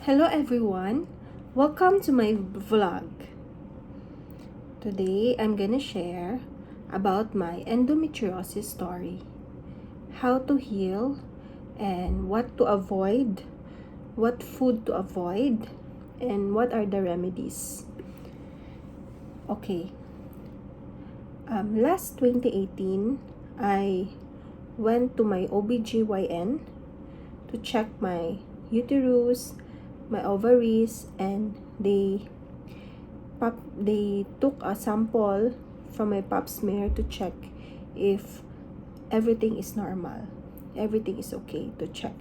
Hello everyone, welcome to my vlog. Today I'm gonna share about my endometriosis story, how to heal and what to avoid, what food to avoid, and what are the remedies. Okay, last 2018 I went to my OBGYN to check my uterus, my ovaries, and they took a sample from my pap smear to check if everything is normal, everything is okay to check.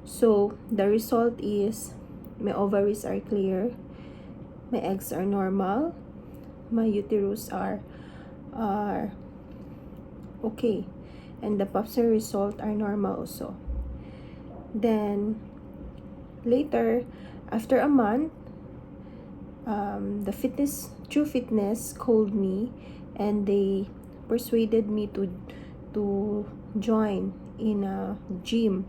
So the result is my ovaries are clear, my eggs are normal, my uterus are okay, and the pap smear result are normal also. Then later, after a month, the True Fitness called me and they persuaded me to join in a gym.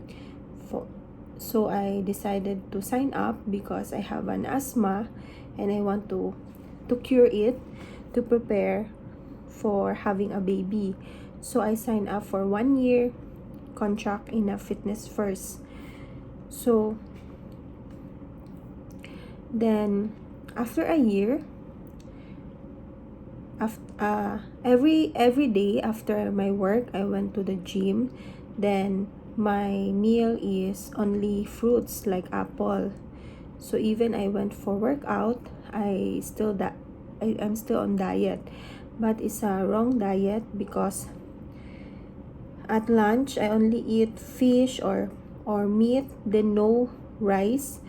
So I decided to sign up because I have an asthma and I want to cure it, to prepare for having a baby. So I signed up for 1 year contract in a fitness first. So then after a year, every day after my work I went to the gym. Then my meal is only fruits like apple. So even I went for workout, I'm still on diet, but it's a wrong diet because at lunch I only eat fish or meat, then no rice.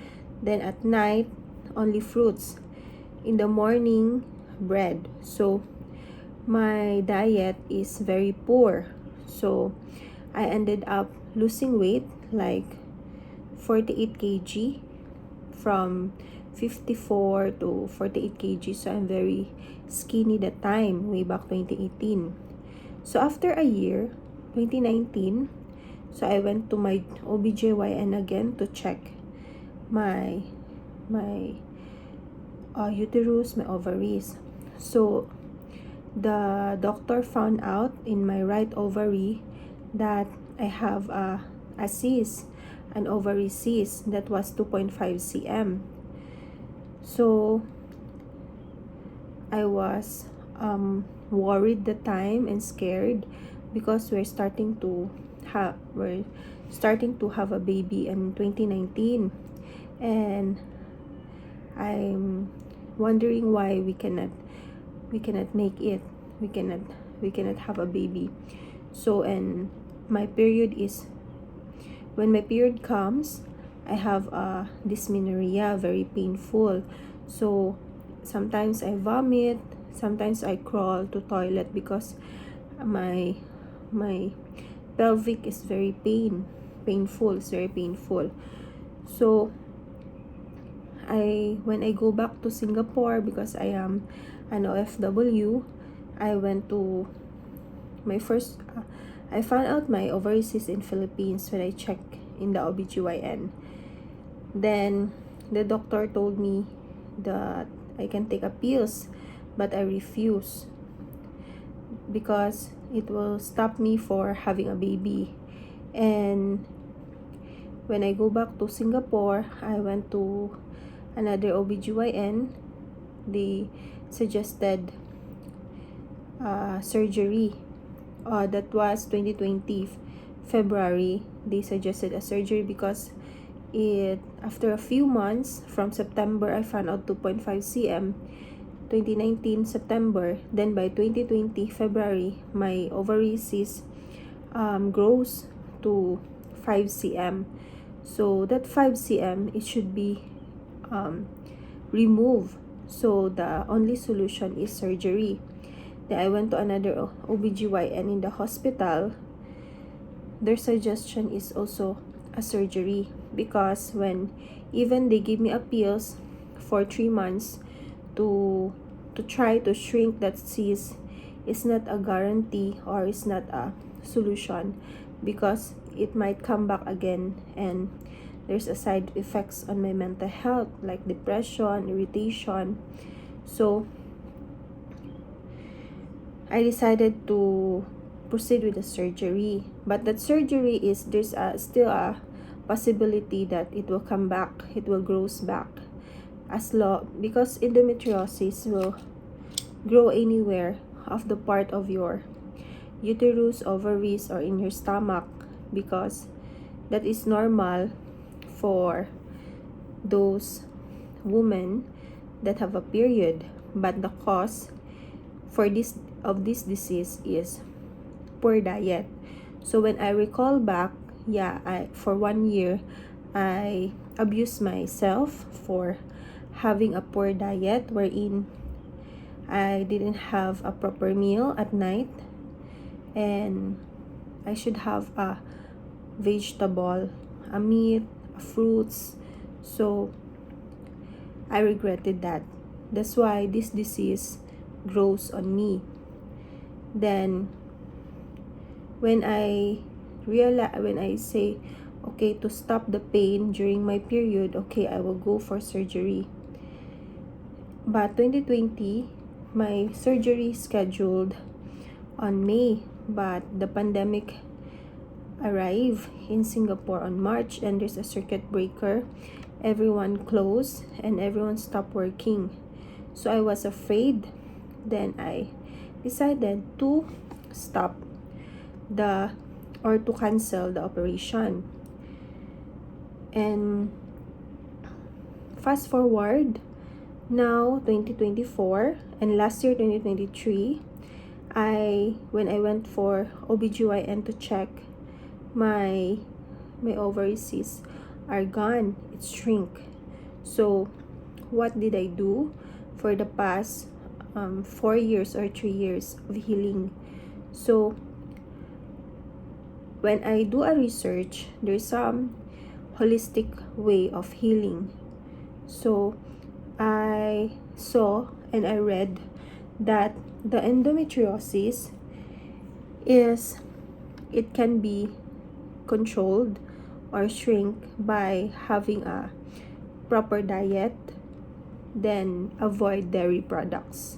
Then at night only fruits. In the morning, bread. So my diet is very poor. So I ended up losing weight like 48 kg from 54 to 48 kg. So I'm very skinny that time, way back 2018. So after a year, 2019, so I went to my OBGYN again to check my uterus, my ovaries. So the doctor found out in my right ovary that I have a cyst, an ovary cyst that was 2.5 cm. So I was worried the time and scared because we're starting to have a baby in 2019, and I'm wondering why we cannot make it, we cannot have a baby. So, and my period is, when my period comes, I have dysmenorrhea, very painful. So sometimes I vomit, sometimes I crawl to toilet because my pelvic is very painful, it's very painful. So when I go back to Singapore, because I am an OFW, I went to my first I found out my ovary cyst in Philippines when I checked in the OBGYN. Then the doctor told me that I can take a pills, but I refuse because it will stop me for having a baby. And when I go back to Singapore, I went to another OBGYN. They suggested surgery. That was 2020 February. They suggested a surgery because after a few months, from September I found out 2.5 cm, 2019 September, then by 2020 February my ovary cyst grows to 5 cm. So that 5 cm, it should be removed. So the only solution is surgery. Then I went to another OBGYN in the hospital. Their suggestion is also a surgery because when even they give me a pills for 3 months to try to shrink that cyst, is not a guarantee or is not a solution because it might come back again, and there's a side effects on my mental health like depression, irritation. So I decided to proceed with the surgery. But that surgery is, there's still a possibility that it will come back, it will grows back, as long because endometriosis will grow anywhere of the part of your uterus, ovaries, or in your stomach, because that is normal for those women that have a period. But the cause for this disease is poor diet. So when I recall back, I for 1 year I abused myself for having a poor diet, wherein I didn't have a proper meal at night, and I should have a vegetable, a meat, a fruits. So I regretted that. That's why this disease grows on me. Then when I say, okay, to stop the pain during my period, okay, I will go for surgery. But 2020, my surgery scheduled on May, but the pandemic arrived in Singapore on March, and there's a circuit breaker. Everyone closed and everyone stopped working. So I was afraid. Then I decided to stop to cancel the operation. And fast forward now 2024, and last year 2023, when I went for OBGYN to check, my ovaries are gone, it's shrink. So what did I do for the past 4 years or 3 years of healing? So when I do a research, there's some holistic way of healing. So I saw and I read that the endometriosis it can be controlled or shrink by having a proper diet, then avoid dairy products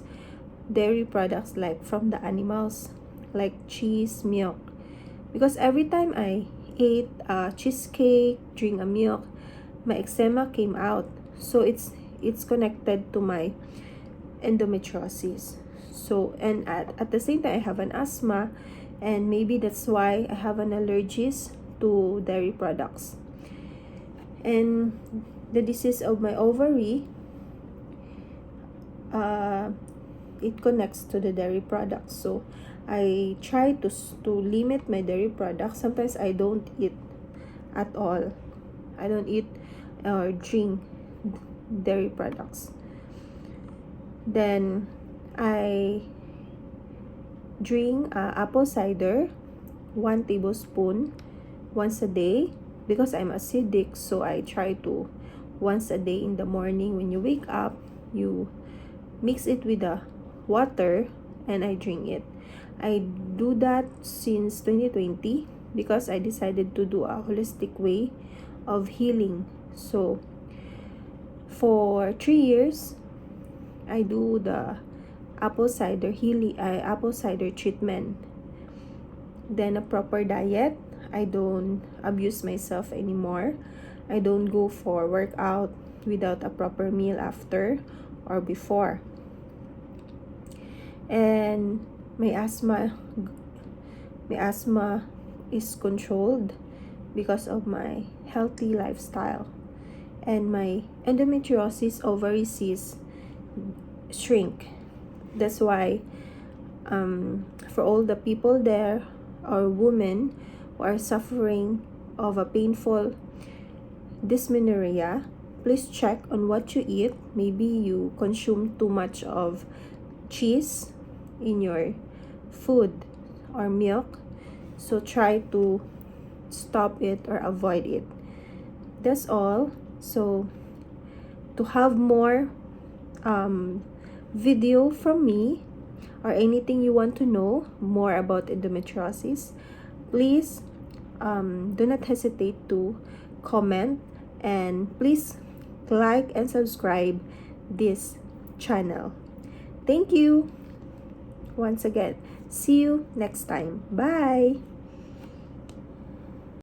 like from the animals, like cheese, milk. Because every time I ate a cheesecake, drink a milk, my eczema came out. So it's connected to my endometriosis. So, and at the same time, I have an asthma, and maybe that's why I have an allergies to dairy products. And the disease of my ovary, it connects to the dairy products. So I try to limit my dairy products. Sometimes I don't eat at all. I don't eat or drink dairy products. Then I drink apple cider 1 tablespoon once a day, because I'm acidic. So I try to once a day in the morning, when you wake up, you mix it with the water and I drink it. I do that since 2020 because I decided to do a holistic way of healing. So for 3 years I do the apple cider treatment. Then a proper diet. I don't abuse myself anymore. I don't go for workout without a proper meal after or before. And my asthma is controlled because of my healthy lifestyle. And my endometriosis ovaries shrink. That's why for all the people there, or women who are suffering of a painful dysmenorrhea, please check on what you eat. Maybe you consume too much of cheese in your food or milk, so try to stop it or avoid it. That's all. So to have more video from me, or anything you want to know more about endometriosis, please do not hesitate to comment and please like and subscribe this channel. Thank you once again. See you next time. Bye.